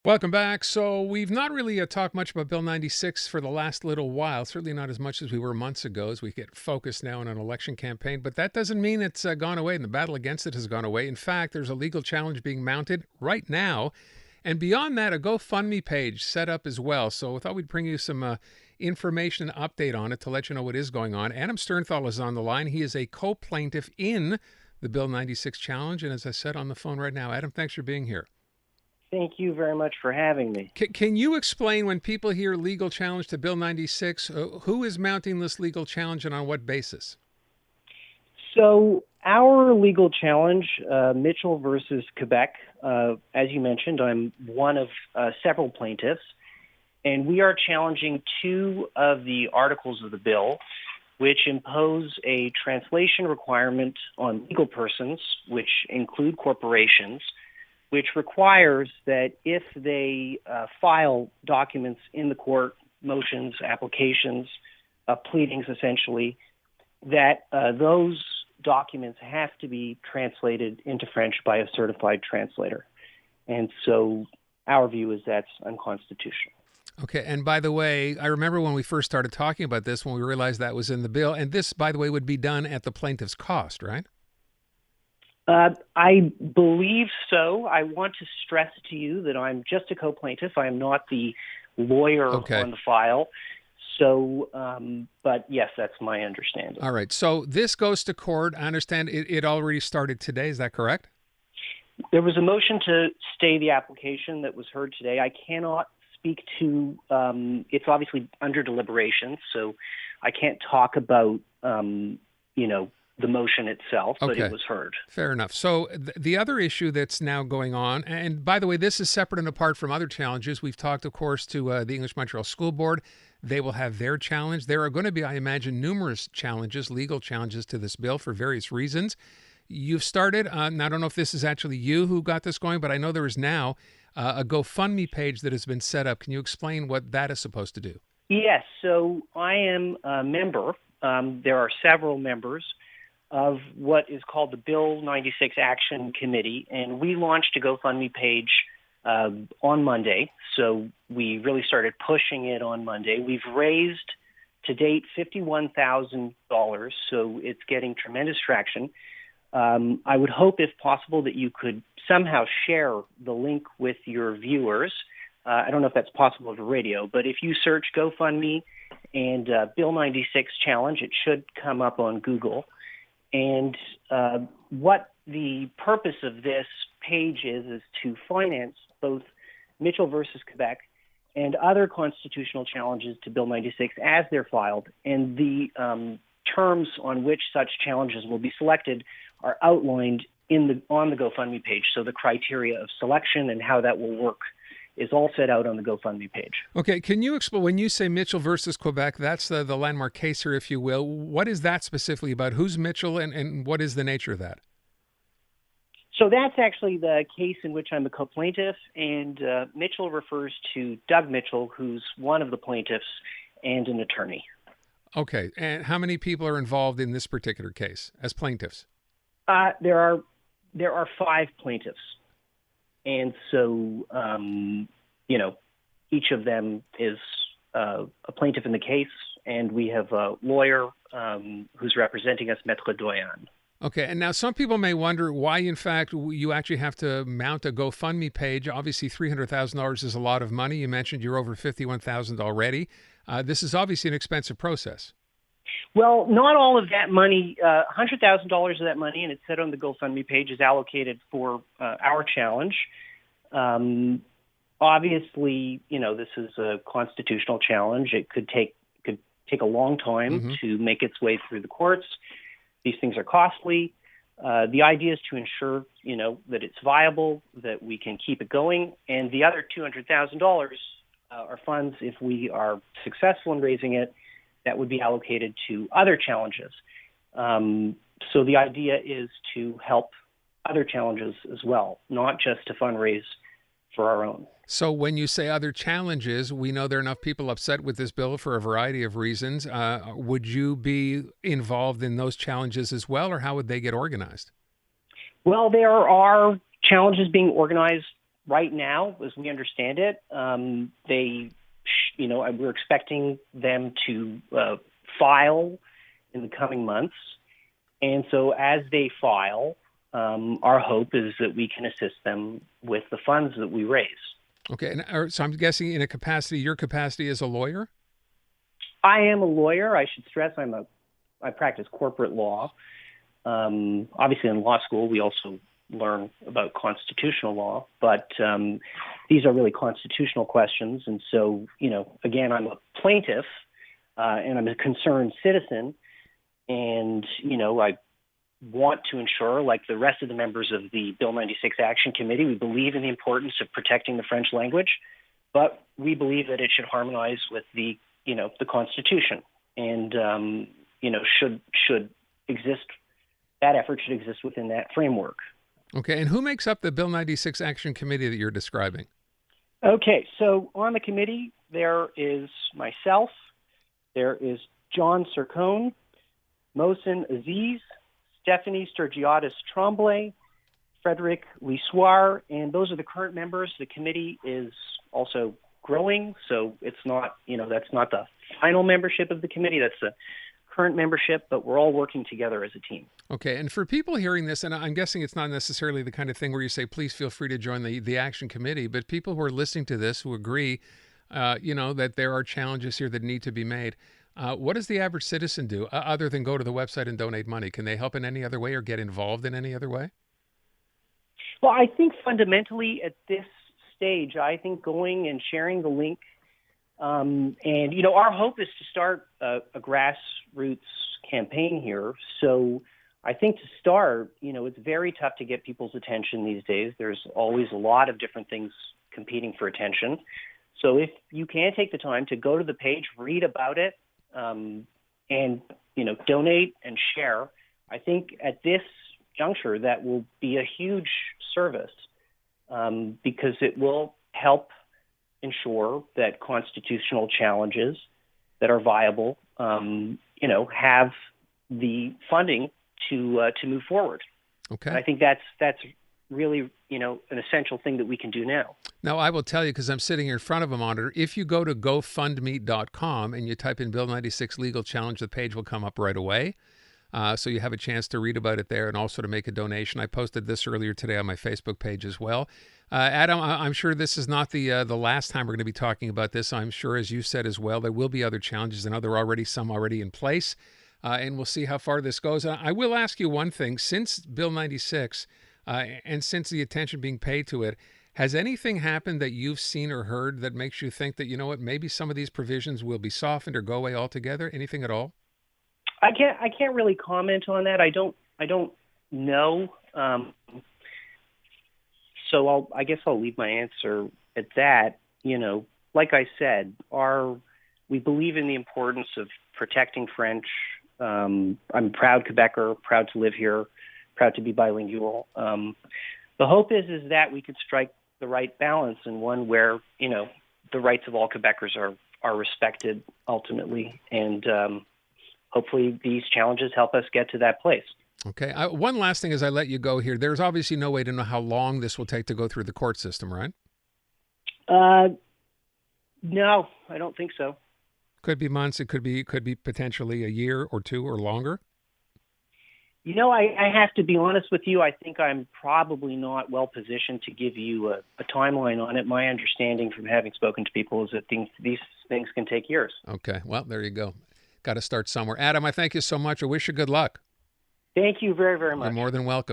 Welcome back. So we've not really talked much about Bill 96 for the last little while, certainly not as much as we were months ago as we get focused now on an election campaign. But that doesn't mean it's gone away and the battle against it has gone away. In fact, there's a legal challenge being mounted right now. And beyond that, a GoFundMe page set up as well. So I thought we'd bring you some information and update on it to let you know what is going on. Adam Sternthal is on the line. He is a co-plaintiff in the Bill 96 challenge. And as I said on the phone right now, Adam, thanks for being here. Thank you very much for having me. Can you explain, when people hear legal challenge to Bill 96, who is mounting this legal challenge and on what basis? So our legal challenge, Mitchell versus Quebec, as you mentioned, I'm one of several plaintiffs, and we are challenging two of the articles of the bill, which impose a translation requirement on legal persons, which include corporations, which requires that if they file documents in the court, motions, applications, pleadings essentially, that those documents have to be translated into French by a certified translator. And so our view is that's unconstitutional. Okay. And by the way, I remember when we first started talking about this, when we realized that was in the bill. And this, by the way, would be done at the plaintiff's cost, right? I believe so. I want to stress to you that I'm just a co-plaintiff. I am not the lawyer on the file. So, but yes, that's my understanding. All right. So this goes to court. I understand it already started today. Is that correct? There was a motion to stay the application that was heard today. I cannot speak to, it's obviously under deliberation, so I can't talk about, the motion itself, but it was heard. Fair enough. So the other issue that's now going on, and by the way, this is separate and apart from other challenges. We've talked, of course, to the English Montreal School Board. They will have their challenge. There are going to be, I imagine, numerous challenges, legal challenges to this bill for various reasons. You've started, and I don't know if this is actually you who got this going, but I know there is now a GoFundMe page that has been set up. Can you explain what that is supposed to do? Yes. So I am a member. There are several members of what is called the Bill 96 Action Committee, and we launched a GoFundMe page on Monday, so we really started pushing it on Monday. We've raised to date $51,000, so it's getting tremendous traction. I would hope, if possible, that you could somehow share the link with your viewers. I don't know if that's possible over radio, but if you search GoFundMe and Bill 96 Challenge, it should come up on Google. And what the purpose of this page is to finance both Mitchell versus Quebec and other constitutional challenges to Bill 96 as they're filed. And the terms on which such challenges will be selected are outlined on the GoFundMe page. So the criteria of selection and how that will work is all set out on the GoFundMe page. Okay, can you explain, when you say Mitchell versus Quebec, that's the landmark case here, if you will. What is that specifically about? Who's Mitchell and what is the nature of that? So that's actually the case in which I'm a co-plaintiff, and Mitchell refers to Doug Mitchell, who's one of the plaintiffs and an attorney. Okay, and how many people are involved in this particular case as plaintiffs? There are 5 plaintiffs. And so, each of them is a plaintiff in the case, and we have a lawyer who's representing us, Maître Doyen. Okay, and now some people may wonder why, in fact, you actually have to mount a GoFundMe page. Obviously, $300,000 is a lot of money. You mentioned you're over $51,000 already. This is obviously an expensive process. Well, not all of that money, $100,000 of that money, and it's said on the GoFundMe page, is allocated for our challenge. Obviously, this is a constitutional challenge. It could take a long time to make its way through the courts. These things are costly. The idea is to ensure, that it's viable, that we can keep it going, and the other $200,000 are funds, if we are successful in raising it, that would be allocated to other challenges. So the idea is to help other challenges as well, not just to fundraise for our own. So when you say other challenges, we know there are enough people upset with this bill for a variety of reasons. Would you be involved in those challenges as well, or how would they get organized? Well, there are challenges being organized right now, as we understand it, we're expecting them to file in the coming months. And so as they file, our hope is that we can assist them with the funds that we raise. Okay. And so I'm guessing in a capacity, your capacity as a lawyer? I am a lawyer. I should stress I practice corporate law. Obviously, in law school, we also learn about constitutional law, but these are really constitutional questions. And so, again, I'm a plaintiff and I'm a concerned citizen. And, I want to ensure, like the rest of the members of the Bill 96 Action Committee, we believe in the importance of protecting the French language, but we believe that it should harmonize with the Constitution and, should exist. That effort should exist within that framework. Okay. And who makes up the Bill 96 Action Committee that you're describing? Okay. So on the committee, there is myself, there is John Sircone, Mohsen Aziz, Stephanie Sturgiotis Tremblay, Frederic Lissoir, and those are the current members. The committee is also growing, so it's not, that's not the final membership of the committee. That's the current membership, but we're all working together as a team. Okay. And for people hearing this, and I'm guessing it's not necessarily the kind of thing where you say, please feel free to join the Action Committee, but people who are listening to this who agree, that there are challenges here that need to be made. What does the average citizen do other than go to the website and donate money? Can they help in any other way or get involved in any other way? Well, I think fundamentally at this stage, I think going and sharing the link, and our hope is to start a grassroots campaign here. So I think to start, it's very tough to get people's attention these days. There's always a lot of different things competing for attention. So if you can take the time to go to the page, read about it, and donate and share, I think at this juncture that will be a huge service because it will help ensure that constitutional challenges that are viable, have the funding to move forward. Okay. And I think that's really, an essential thing that we can do now. Now, I will tell you, because I'm sitting here in front of a monitor, if you go to GoFundMe.com and you type in Bill 96 Legal Challenge, the page will come up right away. So you have a chance to read about it there and also to make a donation. I posted this earlier today on my Facebook page as well. Adam, I'm sure this is not the last time we're going to be talking about this. I'm sure, as you said as well, there will be other challenges. I know there are already some already in place, and we'll see how far this goes. I will ask you one thing. Since Bill 96 and since the attention being paid to it, has anything happened that you've seen or heard that makes you think that, maybe some of these provisions will be softened or go away altogether? Anything at all? I can't really comment on that. I don't know. So I guess I'll leave my answer at that. Like I said, we believe in the importance of protecting French. I'm a proud Quebecer, proud to live here, proud to be bilingual. The hope is that we could strike the right balance and one where, the rights of all Quebecers are respected ultimately. And hopefully these challenges help us get to that place. Okay. One last thing as I let you go here. There's obviously no way to know how long this will take to go through the court system, right? No, I don't think so. Could be months. It could be potentially a year or two or longer. I have to be honest with you. I think I'm probably not well positioned to give you a timeline on it. My understanding from having spoken to people is that these things can take years. Okay. Well, there you go. Got to start somewhere. Adam, I thank you so much. I wish you good luck. Thank you very, very much. You're more than welcome.